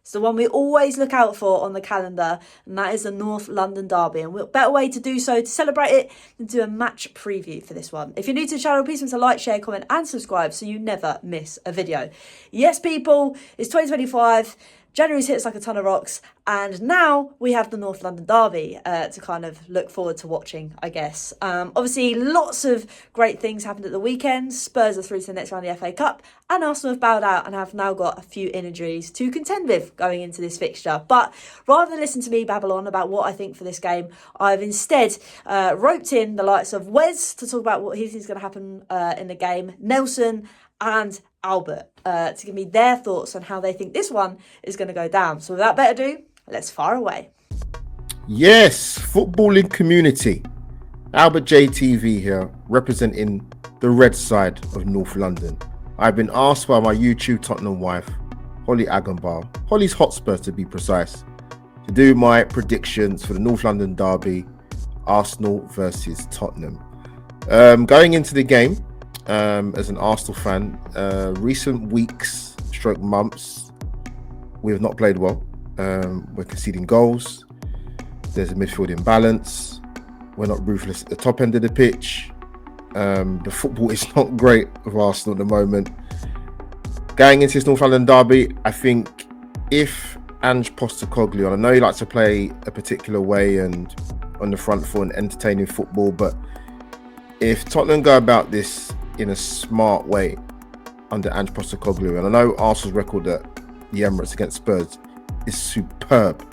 It's the one we always look out for on the calendar, and that is the North London Derby. And what better way to do so, to celebrate it, than do a match preview for this one. If you're new to the channel, please remember to like, share, comment and subscribe so you never miss a video. Yes, people, it's 2025. January's hit us like a ton of rocks, and now we have the North London Derby to kind of look forward to watching, I guess. Obviously, lots of great things happened at the weekend. Spurs are through to the next round of the FA Cup, and Arsenal have bowed out and have now got a few injuries to contend with going into this fixture. But rather than listen to me babble on about what I think for this game, I've instead roped in the likes of Wes to talk about what he thinks is going to happen in the game, Nelson and Albert to give me their thoughts on how they think this one is going to go down. So without better ado, let's fire away. Yes, footballing community. AlbertJTV here, representing the red side of North London. I've been asked by my YouTube Tottenham wife, Hollie Agombar, Hollie's Hotspurs to be precise, to do my predictions for the North London Derby, Arsenal versus Tottenham. Going into the game, as an Arsenal fan, recent weeks, stroke months, we have not played well. We're conceding goals. There's a midfield imbalance. We're not ruthless at the top end of the pitch. The football is not great with Arsenal at the moment. Going into this North London Derby, I think if Ange Postecoglou, and I know he likes to play a particular way and on the front foot and entertaining football, but if Tottenham go about this in a smart way under Ange Postecoglou, and I know Arsenal's record at the Emirates against Spurs is superb,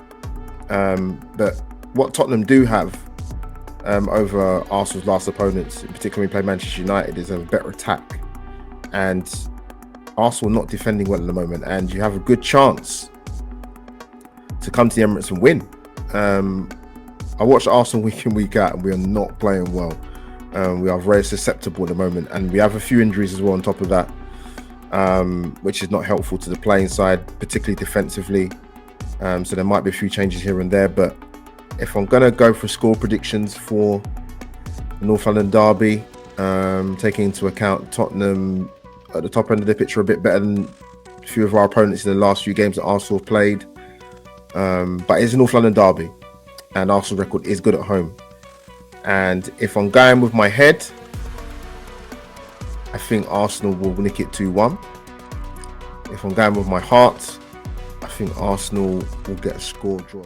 but what Tottenham do have over Arsenal's last opponents, in particular when we play Manchester United, is a better attack, and Arsenal not defending well at the moment, and you have a good chance to come to the Emirates and win. I watch Arsenal week in, week out, and we are not playing well. We are very susceptible at the moment, and we have a few injuries as well on top of that, which is not helpful to the playing side, particularly defensively. So there might be a few changes here and there, but if I'm going to go for score predictions for the North London Derby, taking into account Tottenham at the top end of the pitch are a bit better than a few of our opponents in the last few games that Arsenal have played. But it's a North London Derby, and Arsenal's record is good at home. And if I'm going with my head, I think Arsenal will nick it 2-1. If I'm going with my heart, I think Arsenal will get a score draw.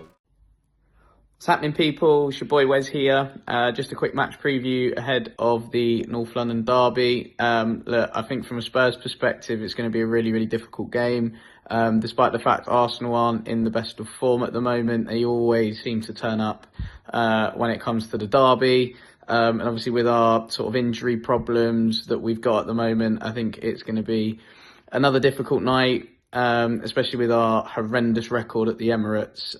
What's happening, people? It's your boy Wes here. Just a quick match preview ahead of the North London Derby. Look, I think from a Spurs perspective, it's going to be a really, really difficult game. Despite the fact Arsenal aren't in the best of form at the moment, they always seem to turn up when it comes to the derby. And obviously with our sort of injury problems that we've got at the moment, I think it's going to be another difficult night, especially with our horrendous record at the Emirates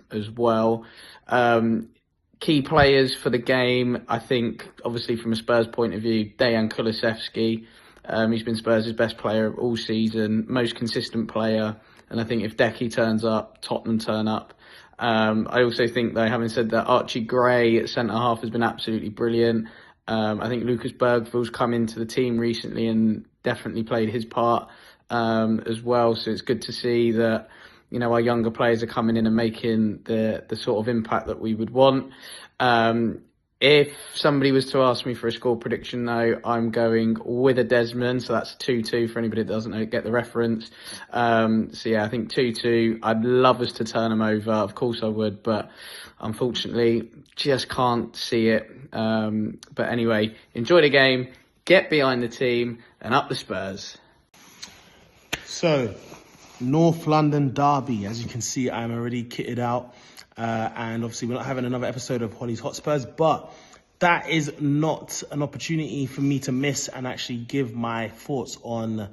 as well. Key players for the game, I think, obviously from a Spurs point of view, Dejan Kulusevski. He's been Spurs' best player all season, most consistent player. And I think if Decky turns up, Tottenham turn up. I also think, though, having said that, Archie Gray at centre-half has been absolutely brilliant. I think Lucas Bergvall's come into the team recently and definitely played his part as well. So it's good to see that, you know, our younger players are coming in and making the sort of impact that we would want. If somebody was to ask me for a score prediction, though, I'm going with a Desmond. So that's 2-2 for anybody that doesn't get the reference. So, yeah, I think 2-2. I'd love us to turn them over. Of course I would. But unfortunately, just can't see it. But anyway, enjoy the game. Get behind the team and up the Spurs. So, North London Derby. As you can see, I'm already kitted out. And obviously we're not having another episode of Hollie's Hotspurs, but that is not an opportunity for me to miss and actually give my thoughts on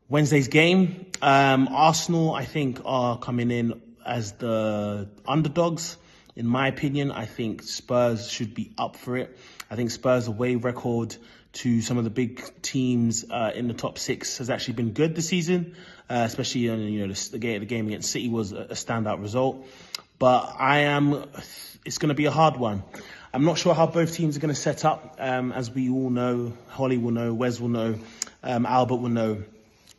Wednesday's game. Arsenal, I think, are coming in as the underdogs. In my opinion, I think Spurs should be up for it. I think Spurs' away record to some of the big teams in the top six has actually been good this season, especially the game against City was a standout result. But it's going to be a hard one. I'm not sure how both teams are going to set up. As we all know, Hollie will know, Wes will know, Albert will know.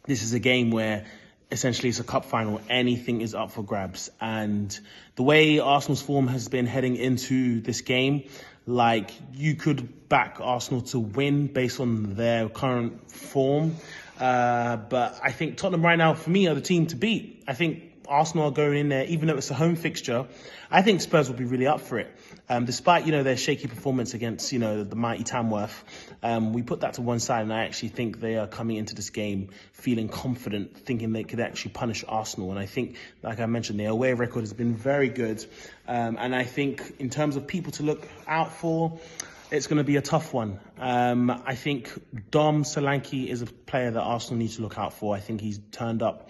This is a game where essentially it's a cup final. Anything is up for grabs. And the way Arsenal's form has been heading into this game, like, you could back Arsenal to win based on their current form. But I think Tottenham right now, for me, are the team to beat. I think Arsenal are going in there, even though it's a home fixture. I think Spurs will be really up for it. Despite, their shaky performance against, the mighty Tamworth, we put that to one side, and I actually think they are coming into this game feeling confident, thinking they could actually punish Arsenal. And I think, like I mentioned, their away record has been very good. And I think in terms of people to look out for, it's going to be a tough one. I think Dom Solanke is a player that Arsenal need to look out for. I think he's turned up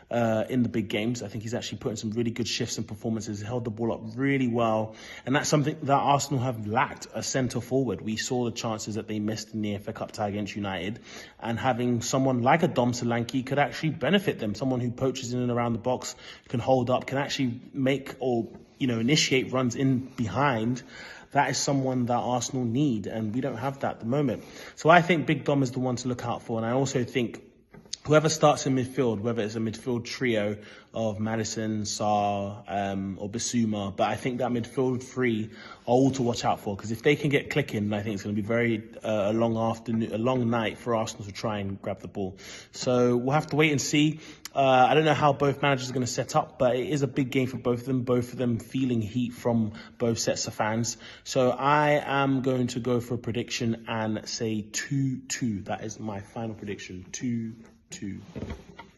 in the big games. I think he's actually put in some really good shifts and performances, held the ball up really well. And that's something that Arsenal have lacked, a centre forward. We saw the chances that they missed in the FA Cup tie against United. And having someone like a Dom Solanke could actually benefit them. Someone who poaches in and around the box, can hold up, can actually make or, initiate runs in behind. That is someone that Arsenal need, and we don't have that at the moment. So I think Big Dom is the one to look out for. And I also think whoever starts in midfield, whether it's a midfield trio of Maddison, Sarr, or Bissouma, but I think that midfield three are all to watch out for, because if they can get clicking, I think it's going to be a long night for Arsenal to try and grab the ball. So we'll have to wait and see. I don't know how both managers are going to set up, but it is a big game for both of them feeling heat from both sets of fans. So I am going to go for a prediction and say 2-2. That is my final prediction, 2-2.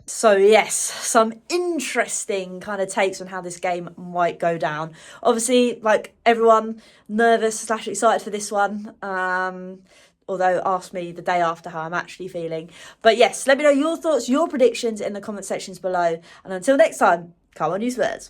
So yes, some interesting kind of takes on how this game might go down. Obviously, like everyone, nervous / excited for this one. Although ask me the day after how I'm actually feeling. But yes, let me know your thoughts, your predictions in the comment sections below. And until next time, come on you Spurs.